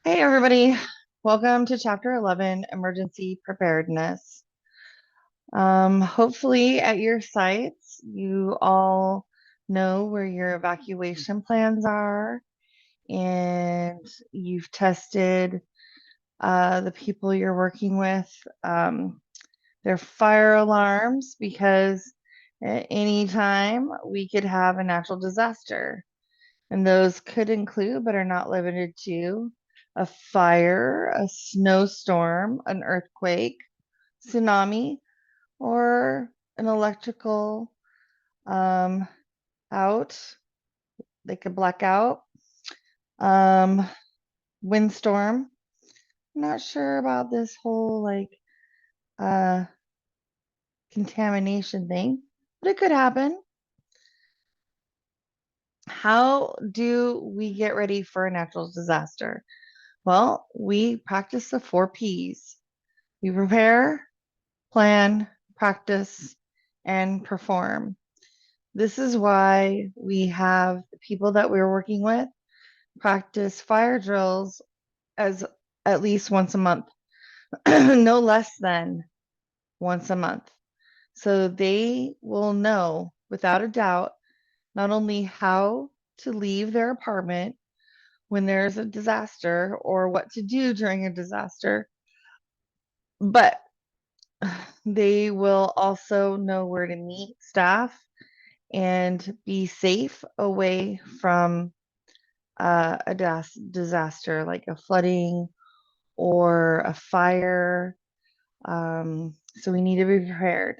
Hey everybody, welcome to Chapter 11, Emergency Preparedness. Hopefully at your sites, you all know where your evacuation plans are and you've tested the people you're working with, their fire alarms, because at any time we could have a natural disaster. And those could include, but are not limited to, a fire, a snowstorm, an earthquake, tsunami, or an electrical um, out. They could black out. Um, Windstorm. I'm not sure about this whole uh, contamination thing, but it could happen. How do we get ready for a natural disaster? Well, we practice the 4 Ps. We prepare, plan, practice, and perform. This is why we have the people that we're working with practice fire drills as at least once a month, no less than once a month. So they will know without a doubt not only how to leave their apartment when there's a disaster or what to do during a disaster, but they will also know where to meet staff and be safe away from a disaster like a flooding or a fire. So we need to be prepared.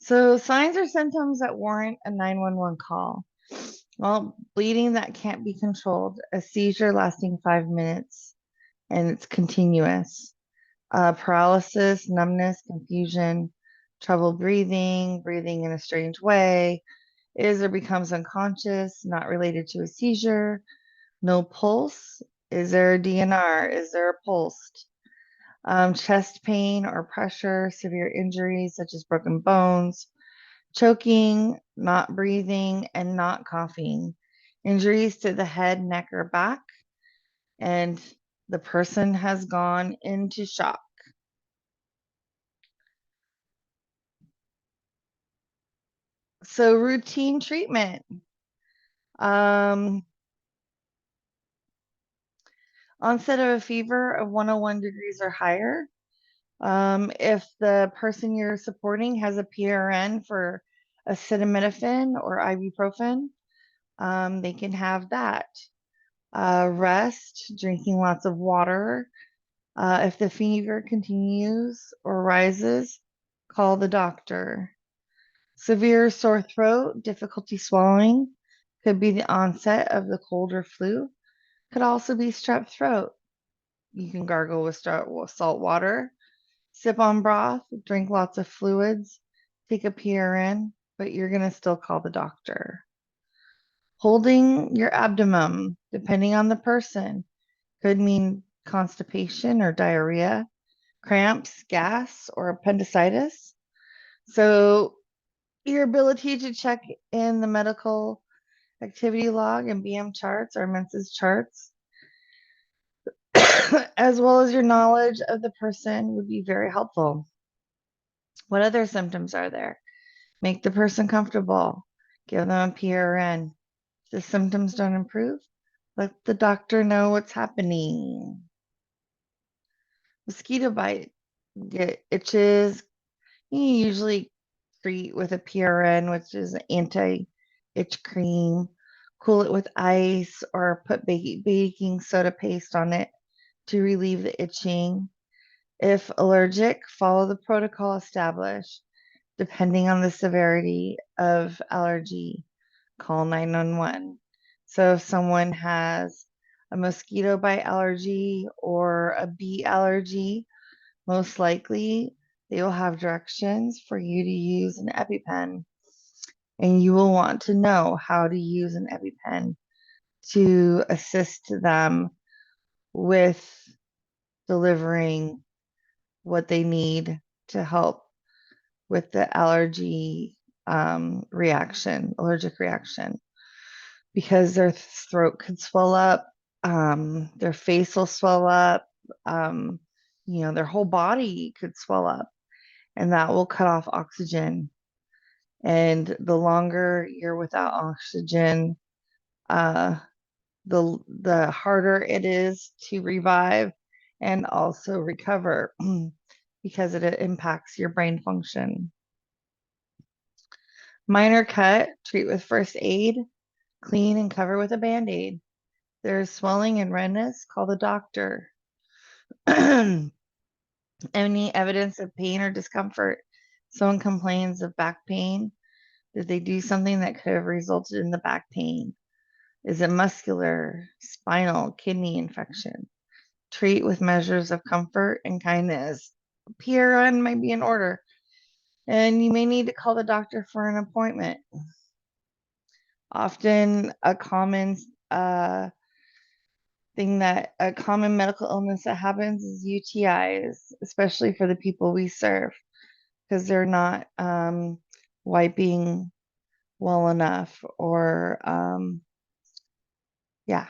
So signs or symptoms that warrant a 911 call. Well, bleeding that can't be controlled, a seizure lasting 5 minutes and it's continuous, paralysis, numbness, confusion, trouble breathing, breathing in a strange way, is or becomes unconscious, not related to a seizure, no pulse, is there a DNR, is there a pulse, chest pain or pressure, severe injuries such as broken bones, choking, not breathing, and not coughing, injuries to the head, neck, or back, and the person has gone into shock. So routine treatment. Um, Onset of a fever of 101 degrees or higher. If the person you're supporting has a PRN for acetaminophen or ibuprofen, they can have that. Rest, drinking lots of water. If the fever continues or rises, call the doctor. Severe sore throat, difficulty swallowing, could be the onset of the cold or flu. Could also be strep throat. You can gargle with salt water, sip on broth, drink lots of fluids, take a PRN, but you're going to still call the doctor. Holding your abdomen, depending on the person, could mean constipation or diarrhea, cramps, gas, or appendicitis. So, your ability to check in the medical activity log and BM charts or menses charts, as well as your knowledge of the person, would be very helpful. What other symptoms are there? Make the person comfortable. Give them a PRN. If the symptoms don't improve, let the doctor know what's happening. Mosquito bite, get itches. You usually treat with a PRN, which is an anti-itch cream. Cool it with ice or put baking soda paste on it to relieve the itching. If allergic, follow the protocol established. Depending on the severity of allergy, call 911. So if someone has a mosquito bite allergy or a bee allergy, most likely they will have directions for you to use an EpiPen. And you will want to know how to use an EpiPen to assist them with delivering what they need to help with the allergic reaction. because their throat could swell up, their face will swell up, their whole body could swell up, and that will cut off oxygen. And the longer you're without oxygen, uh, the harder it is to revive and also recover because it impacts your brain function. Minor cut, treat with first aid, clean and cover with a Band-Aid. There's swelling and redness, call the doctor. Any evidence of pain or discomfort. Someone complains of back pain. Did they do something that could have resulted in the back pain? Is it muscular, spinal, kidney infection? Treat with measures of comfort and kindness. PRN might be in order, and you may need to call the doctor for an appointment. Often a common a common medical illness that happens is UTIs, especially for the people we serve, because they're not wiping well enough, or yeah.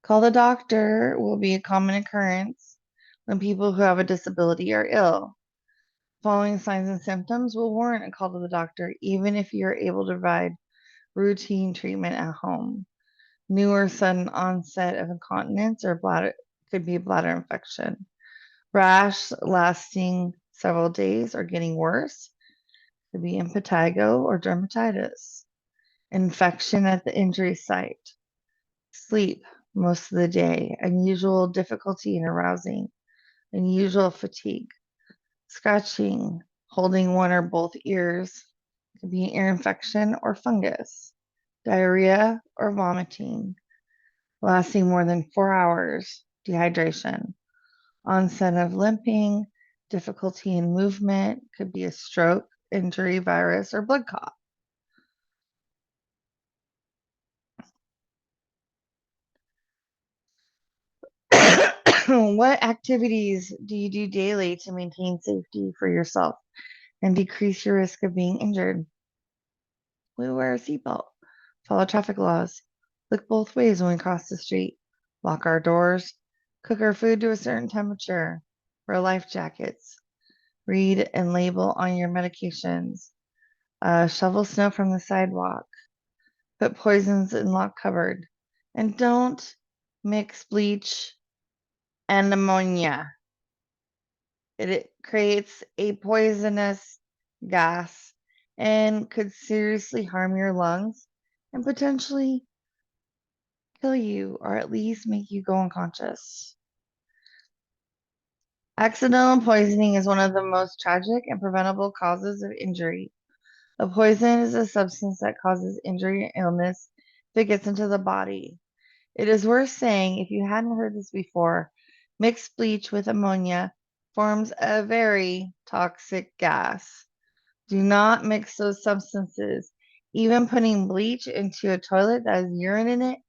Call the doctor will be a common occurrence when people who have a disability are ill. Following signs and symptoms will warrant a call to the doctor, even if you're able to provide routine treatment at home. New or sudden onset of incontinence or bladder could be a bladder infection. Rash lasting several days or getting worse could be impetigo or dermatitis. Infection at the injury site. Sleep most of the day. Unusual difficulty in arousing. Unusual fatigue. Scratching, holding one or both ears. Could be an ear infection or fungus. Diarrhea or vomiting. Lasting more than 4 hours. Dehydration. Onset of limping, difficulty in movement, could be a stroke, injury, virus, or blood clot. What activities do you do daily to maintain safety for yourself and decrease your risk of being injured? We wear a seatbelt, follow traffic laws, look both ways when we cross the street, lock our doors, cook our food to a certain temperature, wear life jackets, read and label on your medications, shovel snow from the sidewalk, put poisons in locked cupboard, and don't mix bleach and ammonia. It creates a poisonous gas and could seriously harm your lungs and potentially kill you, or at least make you go unconscious. Accidental poisoning is one of the most tragic and preventable causes of injury. A poison is a substance that causes injury or illness if it gets into the body. It is worth saying, if you hadn't heard this before, mixed bleach with ammonia forms a very toxic gas. Do not mix those substances. Even putting bleach into a toilet that has urine in it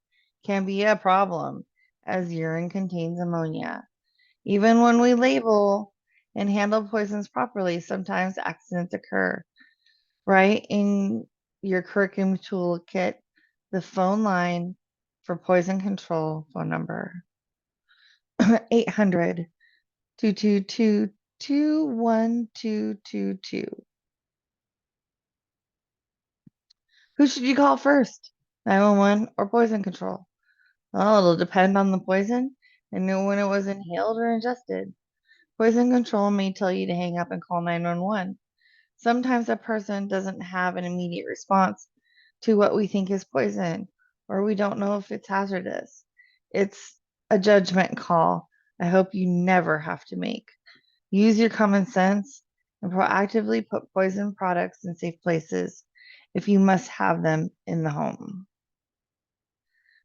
can be a problem, as urine contains ammonia. Even when we label and handle poisons properly, sometimes accidents occur. Write in your curriculum toolkit the phone line for poison control phone number 800 222 21222. Who should you call first? 911 or poison control? Well, it'll depend on the poison and know when it was inhaled or ingested. Poison control may tell you to hang up and call 911. Sometimes a person doesn't have an immediate response to what we think is poison, or we don't know if it's hazardous. It's a judgment call I hope you never have to make. Use your common sense and proactively put poison products in safe places if you must have them in the home.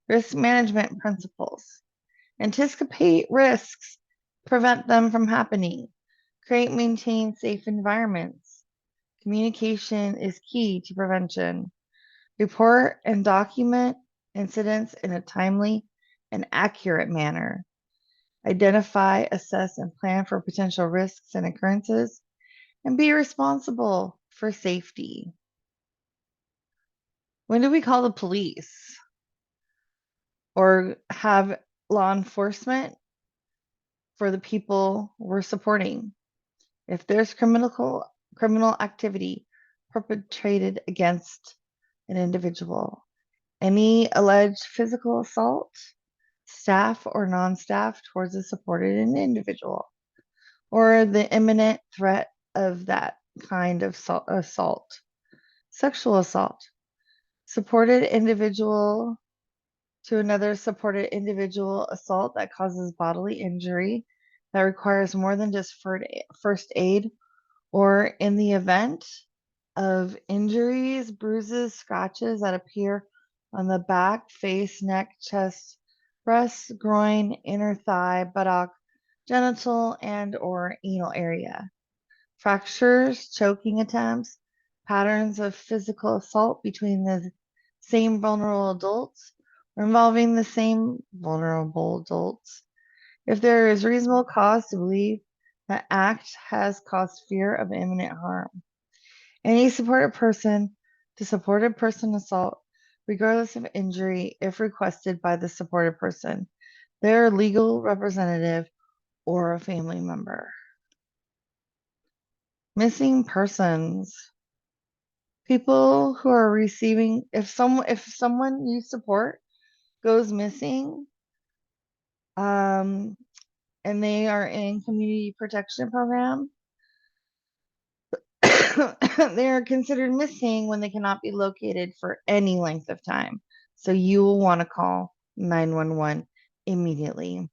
Risk management principles. Anticipate risks, prevent them from happening. Create and maintain safe environments. Communication is key to prevention. Report and document incidents in a timely and accurate manner. Identify, assess, and plan for potential risks and occurrences, and be responsible for safety? When do we call the police or have law enforcement for the people we're supporting? If there's criminal activity perpetrated against an individual, any alleged physical assault, staff or non-staff towards a supported individual, or the imminent threat of that kind of assault, sexual assault, supported individual to another supported individual assault that causes bodily injury that requires more than just first aid, or in the event of injuries, bruises, scratches that appear on the back, face, neck, chest, breast, groin, inner thigh, buttock, genital and or anal area. Fractures, choking attempts, patterns of physical assault between the same vulnerable adults or involving the same vulnerable adults. If there is reasonable cause to believe that act has caused fear of imminent harm. Any supported person to supported person assault, regardless of injury, if requested by the supported person, their legal representative, or a family member. Missing persons. People who are receiving, if someone you support goes missing, and they are in community protection program, they are considered missing when they cannot be located for any length of time. So you will want to call 911 immediately.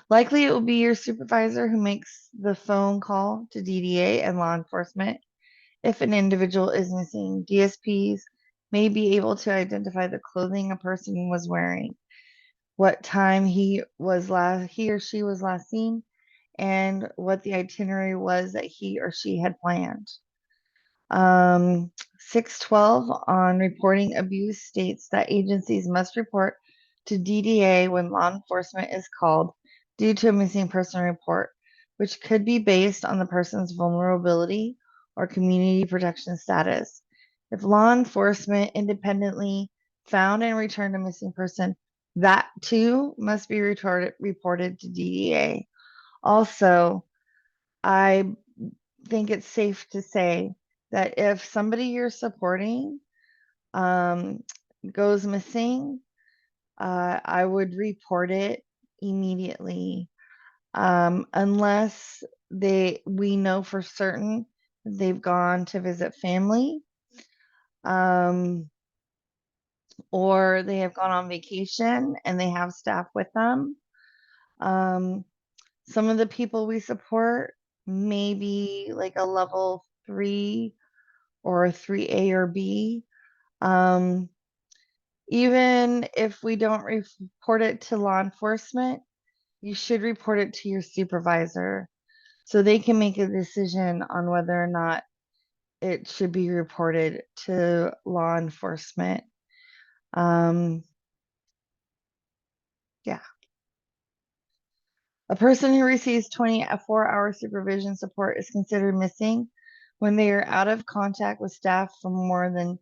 Likely it will be your supervisor who makes the phone call to DDA and law enforcement. If an individual is missing, DSPs may be able to identify the clothing a person was wearing, what time he or she was last seen, and what the itinerary was that he or she had planned. 612 on reporting abuse states that agencies must report to DDA when law enforcement is called due to a missing person report, which could be based on the person's vulnerability or community protection status. If law enforcement independently found and returned a missing person, that too must be reported to DDA. Also, I think it's safe to say that if somebody you're supporting goes missing, I would report it immediately, unless we know for certain they've gone to visit family, or they have gone on vacation and they have staff with them. Some of the people we support may be like a level 3 or a 3A or B. Even if we don't report it to law enforcement, you should report it to your supervisor so they can make a decision on whether or not it should be reported to law enforcement. Yeah. A person who receives 24-hour supervision support is considered missing when they are out of contact with staff for more than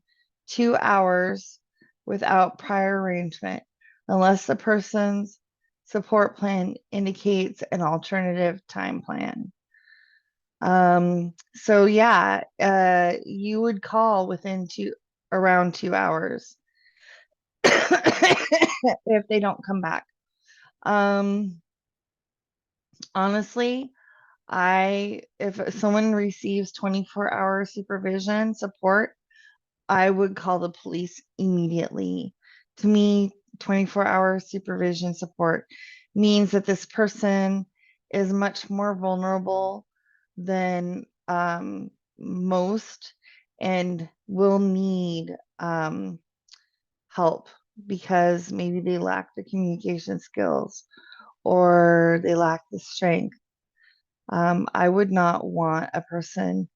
2 hours without prior arrangement, unless the person's support plan indicates an alternative time plan. So yeah, you would call within around 2 hours if they don't come back. Honestly, if someone receives 24-hour supervision support, I would call the police immediately. To me, 24-hour supervision support means that this person is much more vulnerable than most and will need help because maybe they lack the communication skills or they lack the strength. I would not want a person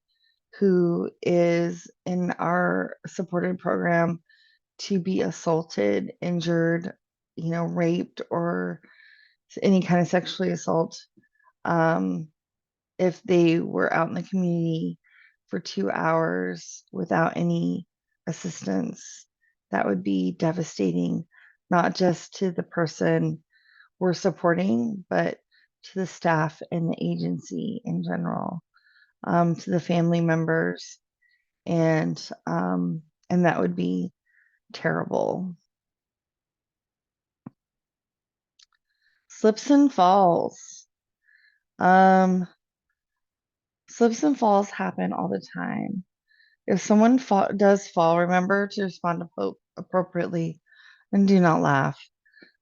who is in our supported program to be assaulted, injured, raped, or any kind of sexually assault if they were out in the community for 2 hours without any assistance. That would be devastating, not just to the person we're supporting, but to the staff and the agency in general, to the family members, and that would be terrible. Slips and falls. Um, Slips and falls happen all the time. If someone does fall, remember to respond appropriately and do not laugh.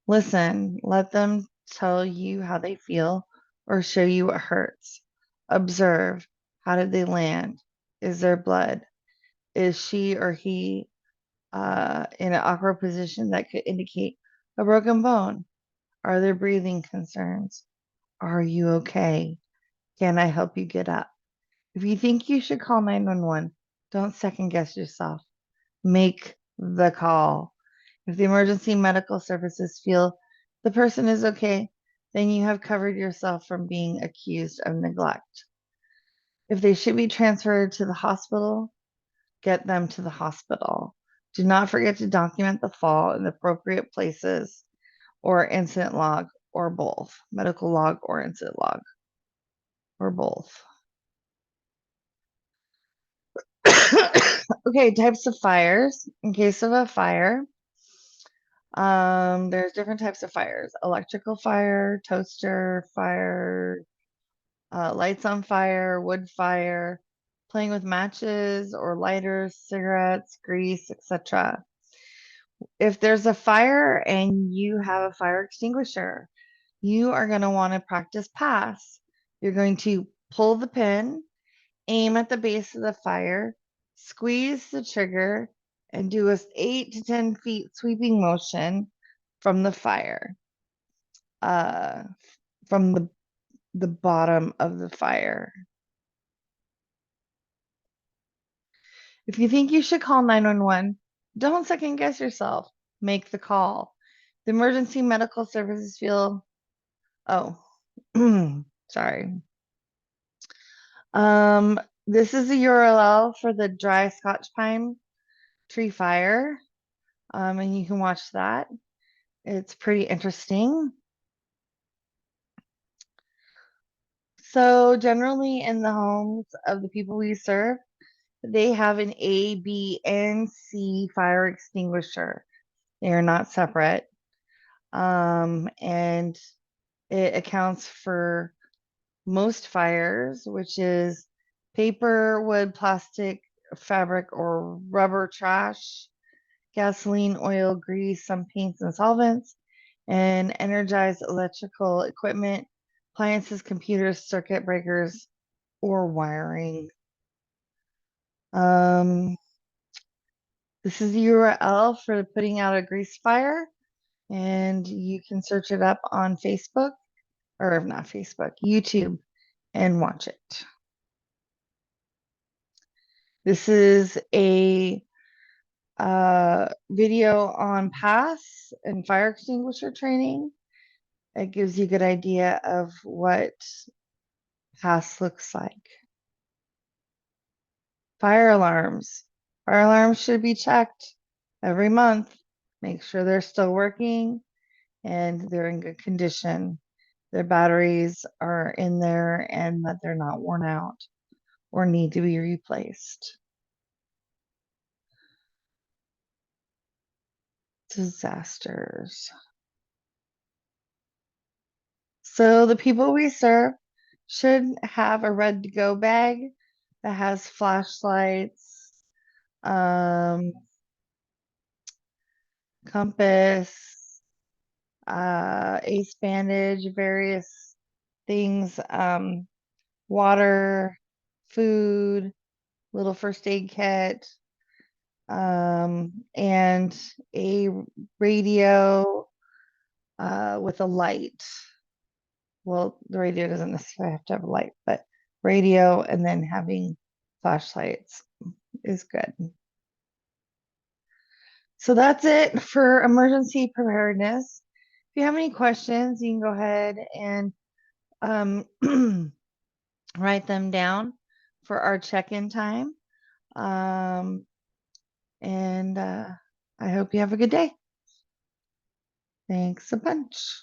Listen, let them tell you how they feel or show you what hurts. Observe. How did they land? Is there blood? Is she or he in an awkward position that could indicate a broken bone? Are there breathing concerns? Are you okay? Can I help you get up? If you think you should call 911, don't second guess yourself. Make the call. If the emergency medical services feel the person is okay, then you have covered yourself from being accused of neglect. If they should be transferred to the hospital, get them to the hospital. Do not forget to document the fall in the appropriate places or incident log or both, medical log or incident log or both. Okay, types of fires. In case of a fire, there's different types of fires: electrical fire, toaster fire, lights on fire, wood fire, playing with matches or lighters, cigarettes, grease, etc. If there's a fire and you have a fire extinguisher, you are going to want to practice pass. You're going to pull the pin, aim at the base of the fire, squeeze the trigger, and do a 8 to 10 feet sweeping motion from the fire, uh, from the bottom of the fire. If you think you should call 911, don't second guess yourself. Make the call. The emergency medical services feel, oh, sorry. This is a URL for the dry Scotch pine tree fire, and you can watch that. It's pretty interesting. So generally in the homes of the people we serve, they have an A, B, and C fire extinguisher. They are not separate. And it accounts for most fires, which is paper, wood, plastic, fabric, or rubber trash, gasoline, oil, grease, some paints and solvents, and energized electrical equipment, appliances, computers, circuit breakers, or wiring. This is the URL for putting out a grease fire, and you can search it up on Facebook, or not Facebook, YouTube, and watch it. This is a video on pass and fire extinguisher training. It gives you a good idea of what pass looks like. Fire alarms. Fire alarms should be checked every month. Make sure they're still working and they're in good condition. Their batteries are in there and that they're not worn out or need to be replaced. Disasters. So the people we serve should have a ready to go bag that has flashlights, compass, ace bandage, various things, water, food, little first aid kit, and a radio with a light. Well, the radio doesn't necessarily have to have a light, but radio and then having flashlights is good. So that's it for emergency preparedness. If you have any questions, you can go ahead and write them down. for our check-in time. And I hope you have a good day. Thanks a bunch.